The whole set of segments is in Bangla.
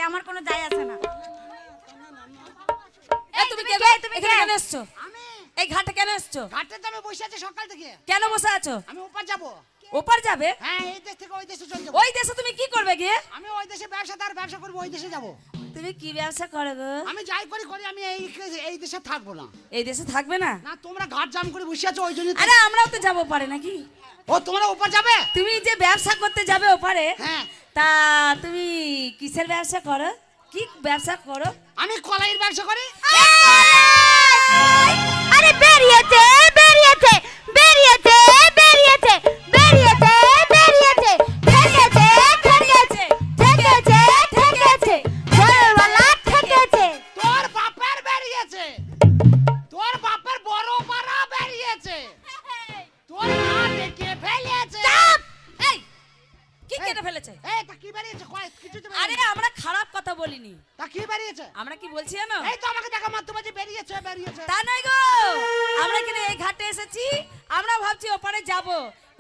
থাকে, আমার কোনো যায় আসে না। তুমি কে? তুমি কেন এসছো? আমি এই ঘাটে কেন এসছো? ঘাটে তো আমি বসে আছি সকাল থেকে। কেন বসে আছো? আমি ওপার যাব। ওপার যাবে? হ্যাঁ, এই দেশ থেকে ওই দেশে চলে যাব। ওই দেশে তুমি কি করবে গিয়ে? আমি ওই দেশে ব্যবসা করব, ওই দেশে যাব। তুমি কি ব্যবসা করো গো? আমি যাই করি আমি এই দেশে থাকবো না। এই দেশে থাকবে না? না, তোমরা ঘাট জাম করে বসে আছো ওই জন্য। আরে আমরাও তো যাবো পারে নাকি? ও, তোমরা ওপার যাবে? তুমি যে ব্যবসা করতে যাবে ওপারে, হ্যাঁ। তা তুমি কিসের ব্যবসা করো? কি ব্যবসা করো? আমি কলাইয়ের ব্যবসা করি। আরে বেরিয়েছে বেরিয়েছে বেরিয়েছে বেরিয়েছে বেরিয়েছে বেরিয়েছে ঠেকেছে ঠেকেছে ঠেকেছে ঠেকেছে জয়ওয়ালা ঠেকেছে। তোর বাপের বেরিয়েছে, তোর বাপের বড় পাড়া বেরিয়েছে, তোর মা ডেকে ফেলেছে। এই কি কেটে ফেলেছে? এই তা কি বেরিয়েছে? কিছু তো আরে আমরা খারাপ কথা বলিনি। তা কি বেরিয়েছে? আমরা কি বলছি জানো? এই তো আমাকে দেখা মাত্র বলছে বেরিয়েছে বেরিয়েছে। তা নয় গো, আমরা এখানে এই ঘাটে এসেছি, আমরা ভাবছি ওপারে যাব,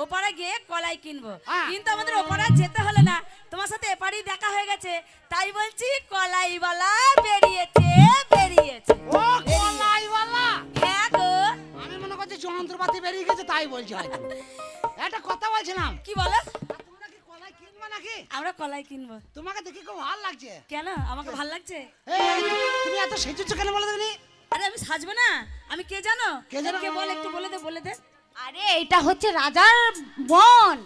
ওপারে গিয়ে কলাই কিনবো। হ্যাঁ। কিন্তু আমাদের ওপারে যেতে হলো না, তোমার সাথে এপারেই দেখা হয়ে গেছে, তাই বলছি কলাইওয়ালা বেরিয়েছে বেরিয়েছে। ও কলাইওয়ালা? হ্যাঁ গো। আমি মনে করছি যন্ত্রপাতি বেরিয়ে গেছে তাই বলছি হয়তো। একটা কথা বলছিলাম, কি বলো? তোমরা কি কলাই কিনবে নাকি? আমরা কলাই কিনবো। তোমাকে দেখে খুব ভালো লাগছে। কেন আমাকে ভাল লাগছে? এই, তুমি এত সেজেছো কেন বলো দেখি? আরে আমি সাজবো না? আমি কে জানো? কে জানো? কে বল, একটু বলে দে বলে দে। আরে এটা হচ্ছে রাজার বোন।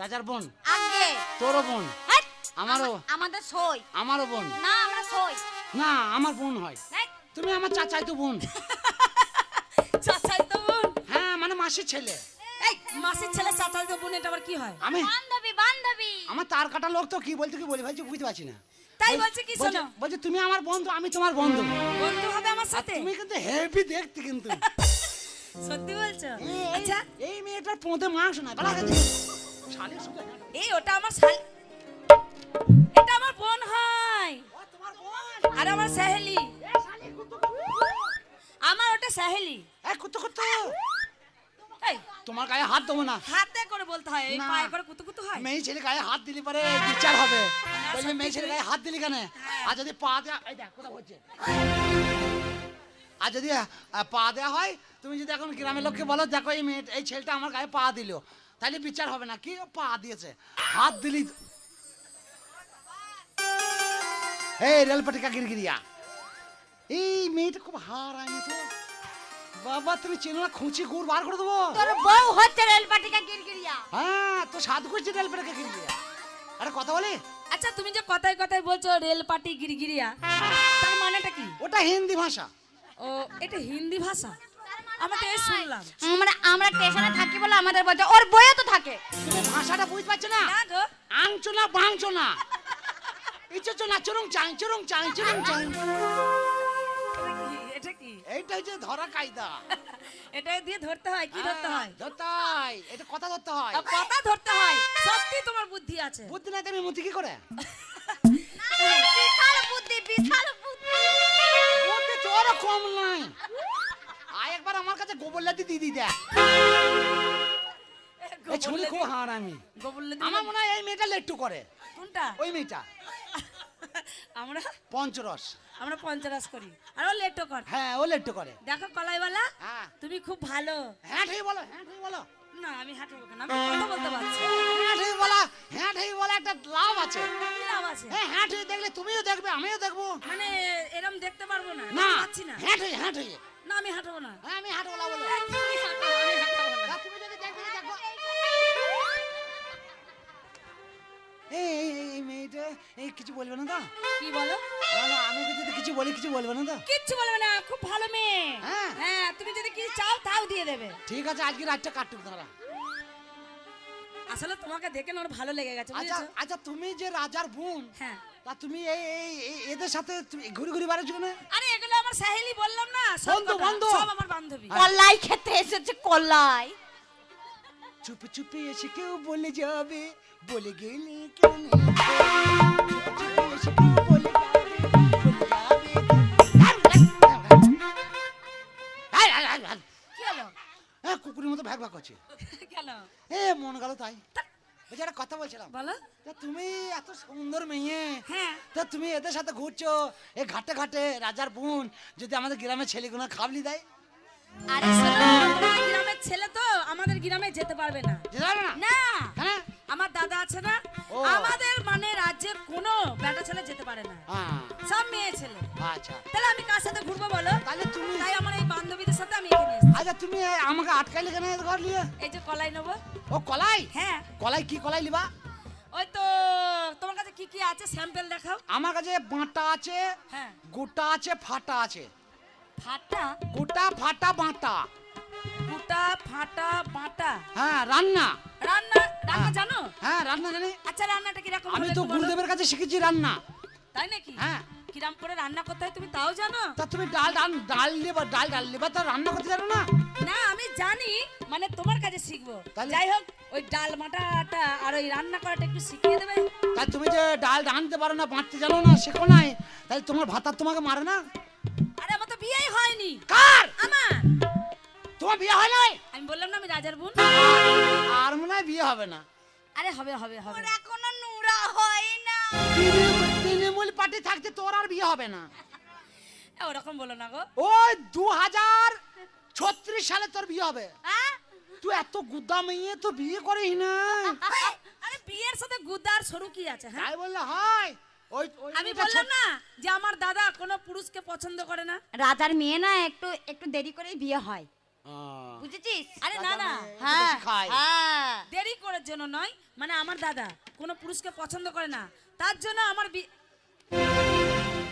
রাজার বোন? আগে তোরও বোন? হাট! আমারও। আমাদের সই আমারও বোন? না, আমরা সই না, আমার বোন হয়। হাট! তুমি আমার চাচাই তো বোন। চাচাই তো বোন? হ্যাঁ, মানে মাসির ছেলে। এই মাসির ছেলে চাচাই তো বোন, এটা আবার কি হয়? আমি বান্ধবী বান্ধবী। আমার তার কাটা লোক তো কি বলতে কি বলি ভাইছি বুঝতে পারছি না। তাই বলছে কি শোনো? বলছে তুমি আমার বন্ধু, আমি তোমার বন্ধু। বন্ধু হবে আমার আর সাথে? তুমি কিন্তু হেভি দেখতে কিন্তু। সত্যি বলছো? এই- আচ্ছা এই মেয়েটার পোঁতে মাংস না বলা গেছে। শালি শুধু এই ওটা আমার শাল, এটা আমার বোন হয়। ও তোমার বোন। আর আমার সহেলি, এ শালি কুতু আমার ওটা সহেলি। কুতু কুতু। এই তোমার গায়ে হাত দেবো না। হাতে করে বলতে হয়, এই না। পায়ে করে কুতু কুতু হয়? মেয়ে ছেলে গায়ে হাত দিলি পরে বিচার হবে। বলবে মেয়ে ছেলে গায়ে হাত দিলি কেন? আর যদি পা দেয়া, এই দেখ কথা বলছে। আর যদি পা দেয়া হয়, তুমি যদি এখন গ্রামের লোককে বলো দেখো এই মেয়ে এই ছেলেটা আমার গায়ে পা দিল, তাহলে বিচার হবে না। কি ও পা দিয়েছে, হাত দিলি। এই রেলপাটিকা গিরগিরিয়া, এই মেয়েটা খুব হার আইনি তো। বাবা তুমি চেনো না, খুঁচি গুড় বার করে দেবো। তোর বউ হচ্ছে রেলপাটিকা গিরগিরিয়া। হ্যাঁ, তো সাত খুঁজছি রেলপাটিকা গিরগিরিয়া। আরে কথা বলি, আচ্ছা তুমি যে কথায় কথায় বলছো রেল পাটি গিরগিরিয়া, তার মানেটা কি? ওটা হিন্দি ভাষা। ও এটা হিন্দি ভাষা? আমরা তো এই শুনলাম। আমরা স্টেশনে থাকি বলে আমাদের বলছে, ওর বইও তো থাকে। তুমি ভাষাটা বুঝতে পারছো না? না গো, আংছো না ভাঙছো না, ইচ্ছো না চুরুং চাই চুরুং চাই চুরুং চাই। এটা কি? এইটা হচ্ছে ধরা কায়দা। এটা দিয়ে ধরতে হয়? কি ধরতে হয়? ধরতে হয়, এটা কথা ধরতে হয়। কথা ধরতে হয়। সত্যি তোমার বুদ্ধি আছে। বুদ্ধি নাই তুমি মুতি কি করে? বিশাল বুদ্ধি বিশাল বুদ্ধি। বুদ্ধি তোর কম নাই। আয় একবার আমার কাছে গোবর লাদি দিদি দেখ। এই ছুরি খুব হার আমি। আমার মনে হয় এই মেয়েটা লেট্টু করে। কোনটা? ওই মেয়েটা আমরা পঞ্চরস। আমরা পঞ্চরাস করি আর ও লেটো কর। হ্যাঁ, ও লেট্টু করে। দেখো কলাইওয়ালা, হ্যাঁ, তুমি খুব ভালো। হ্যাঁ ঠিক বলো, হ্যাঁ ঠিক বলো। না আমি হাঁটবো কেন, আমি কথা বলতে পারছি। হ্যাঁ ঠিক বলা, হ্যাঁ ঠিক বলা একটা লাভ আছে। কি লাভ আছে? হ্যাঁ, হ্যাঁ ঠিক দেখলে তুমিও দেখবে আমিও দেখবো। মানে এরম দেখতে পারবো না? না, পাচ্ছি না। হ্যাঁ ঠিক, হ্যাঁ ঠিক। না আমি হাঁটবো না। হ্যাঁ, আমি হাঁটবো না বলো। তুমি হাঁটো, আমি হাঁটবো না। হ্যাঁ, তুমি যদি দেখবে দেখো। এই মেয়েটা এই কিছু বলবে না তো? কি বলো? না না, আমি যদি কিছু বলি কিছু বলবে না তো? কিচ্ছু বলবে না, খুব ভালো মেয়ে। হ্যাঁ। হ্যাঁ তুমি যদি কিছু চাও তাও দিয়ে দেবে। ঠিক আছে, আজকে রাতটা কাটুক দাঁড়া। আসলে তোমাকে দেখে না ওর ভালো লেগে গেছে, আচ্ছা বুঝেছো? আচ্ছা, তুমি যে রাজার বোন, হ্যাঁ। তা তুমি এদের সাথে তুমি ঘুরি ঘুরি বেড়াচ্ছ কেন? আরে এগুলো আমার সহেলি, বললাম না, সব বন্ধু, কথা, বন্ধু। সব আমার বান্ধবী। কলাই খেতে এসেছে কলাই। চুপি চুপি এসে কেউ বলে যাবে, বলে গেলে কেউ নেই। চুপি চুপি এসে কেউ বলে যাবে, বলে যাবে। কি হলো? হ্যাঁ, কুকুরের মতো ভ্যাক ভ্যাক করছে। কেন? এ মন গেল তাই। বলছি একটা কথা বলছিলাম, বলো। তা তুমি এত সুন্দর মেয়ে, হ্যাঁ। তা তুমি এদের সাথে ঘুরছো এই ঘাটে ঘাটে রাজার বোন যদি আমাদের গ্রামের ছেলেগুলো খাবলি দেয় আরে শোনো, তোমার গ্রামের ছেলে তো আমাদের গ্রামে যেতে পারবে না। যেতে পারবে না? না, হ্যাঁ আমার দাদা আছে না, ও। আমাদের মানে রাজ্যের কোনো বেটা ছেলে যেতে পারে না, হ্যাঁ, সব মেয়ে ছেলে। আচ্ছা তাহলে আমি কার সাথে ঘুরবো বলো? তাহলে তুমি তাই আমার এই বান্ধবীদের সাথে আমি এখানে এসেছি। আচ্ছা তুমি আমাকে আটকাইলে কেন এত ঘর নিয়ে? এই যে কলাই নেবো। ও কলাই হ্যাঁ, কলাই কি কলাই লিবা? ওই তো তোমার কাছে কি কি আছে স্যাম্পল দেখাও। আমার কাছে বাঁটা আছে, হ্যাঁ, গোটা আছে, ফাটা আছে। ফাটা গোটা ফাটা বাঁটা। গোটা ফাটা বাটা। হ্যাঁ রান্না। রান্না রান্না হ্যাঁ। জানো? হ্যাঁ রান্না জানি। আচ্ছা রান্নাটা কিরকম আমি হবে তো একটু বলো? গুরুদেবের কাছে শিখেছি রান্না। তাই নাকি? হ্যাঁ কিরাম করে রান্না করতে হয় তুমি তাও জানো? তা তুমি ডাল লিবা ডাল লিবা তো রান্না করতে জানো না? না আমি জানি, মানে তোমার কাছে শিখবো। তাহলে? যাই হোক, ওই ডাল মাটাটা আর ওই রান্না করাটা একটু শিখিয়ে দেবে। তাই তুমি যে ডাল রাঁধতে পারো না, বাঁধতে জানো না, শেখো নাই, তাই তোমার ভাতার তোমাকে মারে না? আরে আমার তো বিয়েই হয়নি। কার? আমার, তোমার বিয়ে হয় নাই? আমি বললাম না আমি রাজার বোন। আর মনে হয় বিয়ে হবে না। আরে হবে হবে হবে। এখনো নুরা হয় না। তৃণমূল পার্টি থাকতে তোর আর বিয়ে হবে না। ওরকম বলো না গো। ওই 2036 সালে তোর বিয়ে হবে। হ্যাঁ? তুই এত গুদ্দা মেয়ে তো বিয়ে করিস না। আরে বিয়ের সাথে গুদার সরু কি আছে? হ্যাঁ, তাই বললে হয়? ওই আমি বললাম না যে আমার দাদা কোনো পুরুষকে পছন্দ করে না। রাজার মেয়ে না একটু একটু দেরি করেই বিয়ে হয়, বুঝেছিস? আরে না না, হ্যাঁ খায়। হ্যাঁ। দেরি করার জন্য নয়, মানে আমার দাদা কোনো পুরুষকে পছন্দ করে না, তার জন্য আমার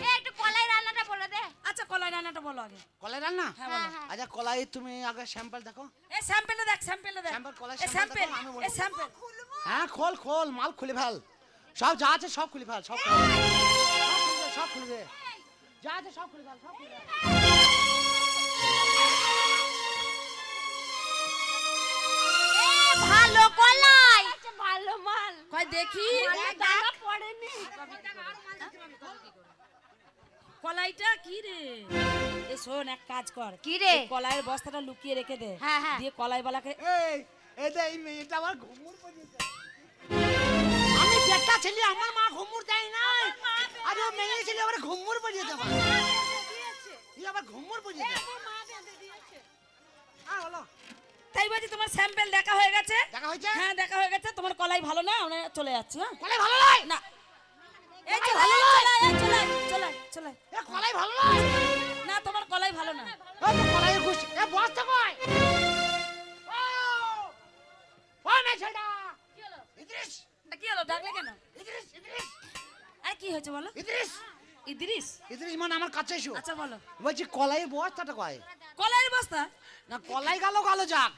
এ একটু কলাই রান্নাটা বলে দে। আচ্ছা কলাই রান্নাটা বলো আগে। কলাই রান্না? হ্যাঁ বলো। আচ্ছা কলাই তুমি আগে স্যাম্পল দেখো। এই স্যাম্পলটা দেখ, স্যাম্পলটা দেখ। স্যাম্পল, কলাই এই স্যাম্পল স্যাম্পল, দেখো, আমি বলবো। এই স্যাম্পল। হ্যাঁ খোল খোল, মাল খুলে ফেল, সব যা আছে সব খুলে ফেল, সব খুলে ফেল। সব খুলে দে, যা আছে সব খুলে ফেল, সব খুলে ফেল। এ ভালো কলাই, ভালো মাল। কই দেখি দাগা পড়েনি। কলাইটা কি রে? এই শোন, এক কাজ কর, কি রে? এই কলাইয়ের বস্তাটা লুকিয়ে রেখে দে। হ্যাঁ, হ্যাঁ। দিয়ে কলাইওয়ালাকে এই যে এই মেয়েটা আমার ঘুমুর পড়িয়েছে। আমি বেটা ছেলে, আমার মা ঘুমুর দেয় না। আরে ও মেয়ে ছেলে আবার ঘুমুর পড়িয়েছে আমার। ই আবার ঘুমুর পড়িয়েছে। হ্যাঁ বলো। তাই বলছি তোমার স্যাম্পল দেখা হয়ে গেছে? দেখা হয়েছে? হ্যাঁ দেখা হয়ে গেছে। তোমার কলাই ভালো না, আমরা চলে যাচ্ছি। হ্যাঁ কলাই ভালো নয়? না, এই কলাই চলে ভালো আয়, নয়? চলে আয়, চলে আয়, চলে আয়। এ কলাই ভালো নয়? না তোমার কলাই ভালো না। ও তো কলাইয়ের ঘুষ। এ বস্তা কই? ও! ও মেছেটা! ইদ্রিস! কি হলো, ডাকলে কেন? ইদ্রিস! ইদ্রিস! আরে কি হয়েছে বলো? ইদ্রিস! ইদ্রিস? ইদ্রিস মানে আমার কাছে এসো। আচ্ছা বলো। বলছি কলাইয়ের বস্তাটা কয়? কলাইয়ের বস্তা? না কলাই গেল যাক,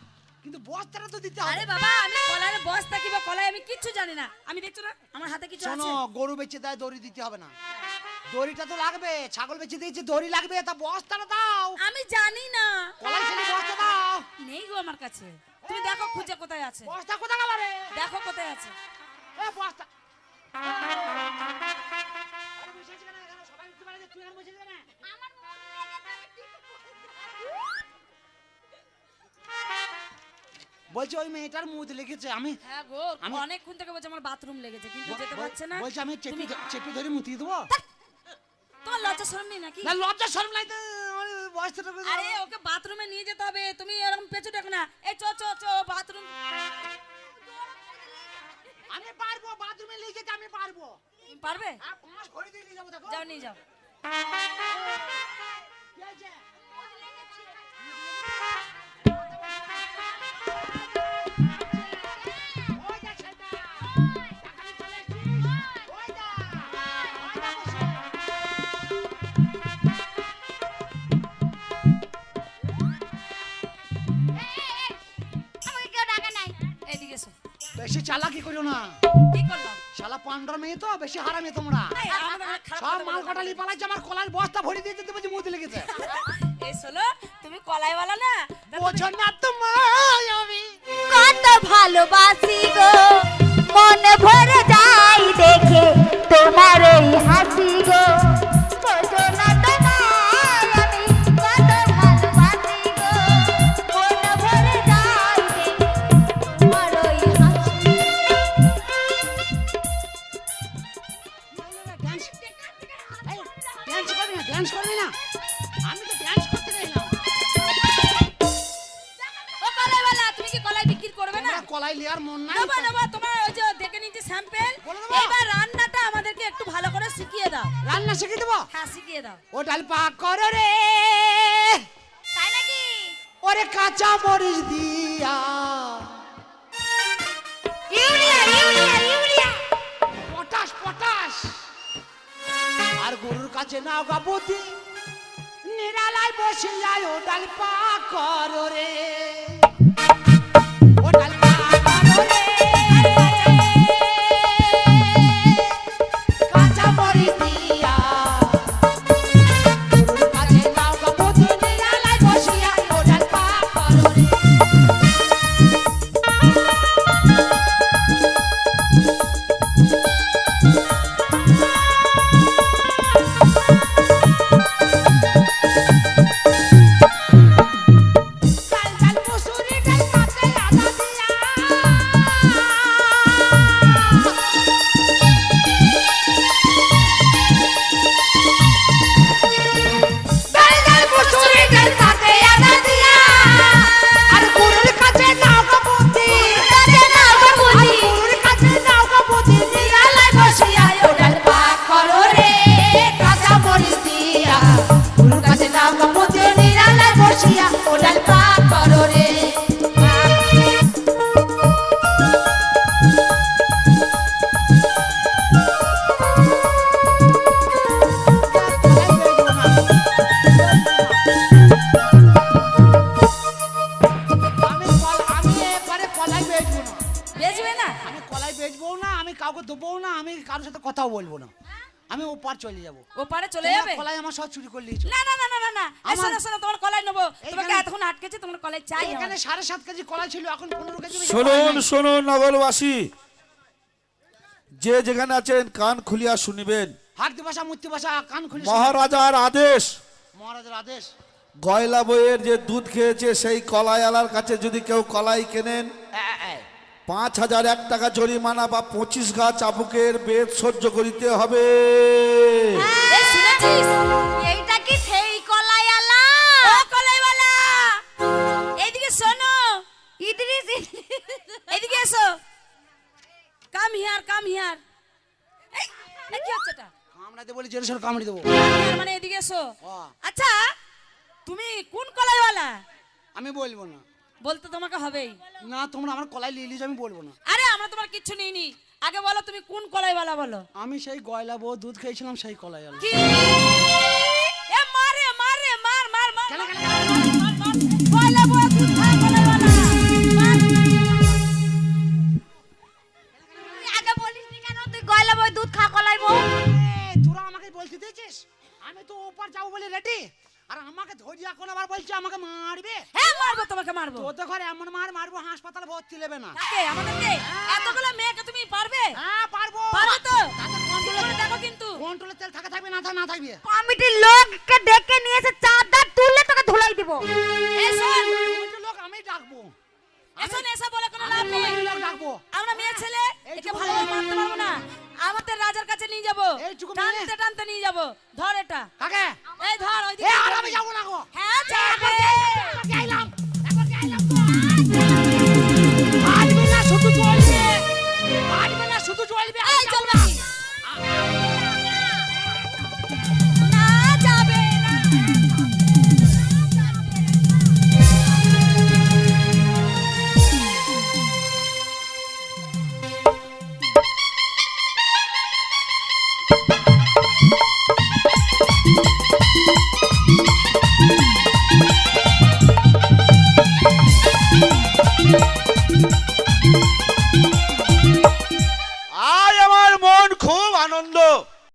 কিন্তু বস্তাটা তো দিতে হবে। আরে বাবা, আমি কলাইয়ের বস্তা কি বা কলাই আমি কিচ্ছু জানি না। আমি দেখছো না আমার হাতে কিছু শোনো, আছে? গরু বেচে দেয় দড়ি দিতে হবে না। দড়িটা তো লাগবে, ছাগল বেচে দিয়েছে দড়ি লাগবে, তা বস্তাটা দাও। আমি জানি না, কলাই ছেলে বস্তা দাও। নেই গো আমার কাছে। তুমি দেখো খুঁজে কোথায় আছে, বস্তা কোথায় গেল রে? দেখো কোথায় আছে। এ বস্তা। আরে বসে আছিস কেন? এখানে সবাই উঠতে পারে যে তুই এখানে বসে আছিস কেন? বলছি ওই মেয়েটার মুদ লেগেছে, আমি হ্যাঁ গো, আমি- অনেকক্ষণ থেকে বলছে আমার বাথরুম লেগেছে, কিন্তু যেতে পারছে না। বলছি আমি চেপে তুমি- চেপে ধরে মুতিয়ে দেবো। তোমার লজ্জা শরম নেই নাকি? না লজ্জা শরম নাই তো, আমার বস্তাটা করে দাও। আরে ওকে বাথরুমে নিয়ে যেতে হবে, তুমি এরকম পেছু দেখো না। এই চ চ চ বাথরুম। আমি পারবো, বাথরুমে নিয়ে যেতে আমি পারবো। তুমি পারবে? আর 5 ঘড়ি দিয়ে নিয়ে যাবো, দেখো। যাও নিয়ে যাও। কি হয়েছে? ওই দেখ সেটা। এখানে চলে এসেছিস। ওই দেখ। ওই দেখ বসে। আমাকে কেউ ডাকে নাই। এদিকে এসো। বেশি চালাকি করো না, কি করলাম? শালা পান্ডার মেয়ে তো, বেশি হারামি তোমরা। এই, আমাদের অনেক খারাপ সব কথা মাল বলো। কাটালি পালাইছে, আমার কলার বস্তা ভরে দিয়ে দিতে বলছি মুদ লেগেছে। এই শোনো, তুমি কলাইওয়ালা না, তা তুমি- বোঝো না তোমায় আমি। কত ভালোবাসি গো, মনে ভরে যাই দেখে তোমার এই হাসি গো। বোঝো না তোমায় আমি কত ভালোবাসি গো, মনে ভরে যাই দেখে তোমার ওই হাসি। ডান্স ড্যান্স করবি না? আমি তো ড্যান্স করতে গেলাম। ও কলাইওয়ালা, তুমি কি কলাই বিক্রি করবে না? তোমরা কলাই লিয়ার মন নাই? নেবো নেবো, তোমার ওই যে দেখে নিচ্ছি স্যাম্পেল। বলে দেবো? এবার রান্নাটা আমাদেরকে একটু ভালো করে শিখিয়ে দাও। রান্না শিখিয়ে দেবো? হ্যাঁ, শিখিয়ে দাও। ও ডাল পাক করো রে, তাই নাকি? ওরে কাঁচা মরিচ দিয়া, urea urea urea. Potash potash. আর গরুর কাছে নাও গা বুদ্ধি, নিরালায় বসে যায় ও ডাল পাক করো রে, ও ডাল পাক করো রে, কাঁচা মরিচ দিয়া, গরুর কাছে নাও গা বুদ্ধি, নিরালায় বসিয়া ও ডাল পাক করো রে। ডাল ডাল মুসুরি ডাল পাতে আদা দিয়া, ডাল ডাল মুসুরি ডাল পাতে আদা দিয়া, আর গরুর কাছে নাও গা বুদ্ধি, গরুর কাছে নাও গা বুদ্ধি, নিরালায় বসিয়া ও ডাল পাক করো রে, কাঁচা মরিচ দিয়া, গরুর কাছে নাও গা বুদ্ধি, নিরালায় বসিয়া ও ডাল পাক করো রে। আমি এবারে কলাই বেচবো না। বেচবে না? আমি কলাই বেচবো না, আমি কাউকে দেবো না, আমি কারোর সাথে কথাও বলবো না। আমি ওপার চলে যাবো। ও পারে চলে তোমরা যাবে? কলাই আমার সব চুরি করে নিয়েছো। না না না না না না, এই আমার- শোনো শোনো, তোমার কলাই নেবো। তোমাকে এইখানে- এতক্ষণ আটকেছি, তোমার কলাই চাই আমার। এখানে 7.5 কেজি কলাই ছিল, এখন 15 কেজি বেশি কলাই শুনুন নাই। শুনুন নগরবাসী, যে যেখানে আছেন কান খুলিয়া শুনিবেন। হাত ভাষা মূর্তি ভাষা কান খুলে শুনুন। মহারাজার আদেশ, মহারাজের আদেশ। গয়লা বইয়ের যে দুধ খেয়েছে সেই কলাইওয়ালার কাছে যদি কেউ কলাই কেনেন, 5,001 টাকা জরিমানা বা 25 গা চাবুকের বেদ সহ্য করিতে হবে। এই শুনেছিস? এইটা কি সেই কলাইওয়ালা? ও কলাইওয়ালা, এইদিকে শোনো, ইদ্রিস এইদিকে এসো। Come here, come here. এই এই কি হচ্ছে এটা? কামড়াতে বলি জেরসর কামড়ি দেবো। কাম হিয়ার মানে এদিকে এসো। ও। আচ্ছা, তুমি কোন কলাইওয়ালা? আমি বলবো না। বলতে তোমাকে হবেই। না, তোমরা আমার কলাই নিয়ে নিয়েছো, আমি বলবো না। আরে আমরা তোমার কিচ্ছু নিইনি, আগে বলো তুমি কোন কলাইওয়ালা বলো। আমি সেই গয়লা বউ দুধ খেয়েছিলাম, সেই কলাই আলো। কি? এ মারে মারে মার মার মার কেন, মার, কেন, মার, মার, মার। কয়লা বয়ে দুধ খায় কলাইওয়ালা। মার। তুই আগে বলিসনি কেন? তুই গয়লা বই দুধ খা কলাই বউ। তোরা আমাকে বলতে দিয়েছিস? আমি তো ওপার যাবো বলে রেডি, আর আমাকে ধৈর্য এখন আবার বলছে আমাকে মারবে। হ্যাঁ মারবো, তোমাকে মারবো। তোদের ঘরে এমন মারবো হাসপাতালে ভর্তি নেবে না। কাকে? আমাদেরকে? এতগুলো মেয়েকে তুমি পারবে? হ্যাঁ পারবো। পারবে তো? তাতে ঠিক করে দেখো কিন্তু। কন্ট্রোলে তেল থাকবে না থাকবে। কমিটির লোককে ডেকে নিয়ে এসে চাঁদা তুললে তোকে ধুলাই দিব। এই শোন, ওইটা লোক আমি ডাকবো। এসো না, এসো বলে কোনো আমি লাভ নেই। কমিটির লোক ডাকবো। আমরা মেয়ে ছেলে, এইটুকু একে ভালোভাবে মারতে পারবো না। আমাদের রাজার কাছে নিয়ে যাবো, এইটুকু মেয়ে? টানতে টানতে নিয়ে যাবো। ধর এটা, কাকে? এই ধর এ ওইদিকে। আর আমি যাবো না গো। হ্যাঁ যাবে।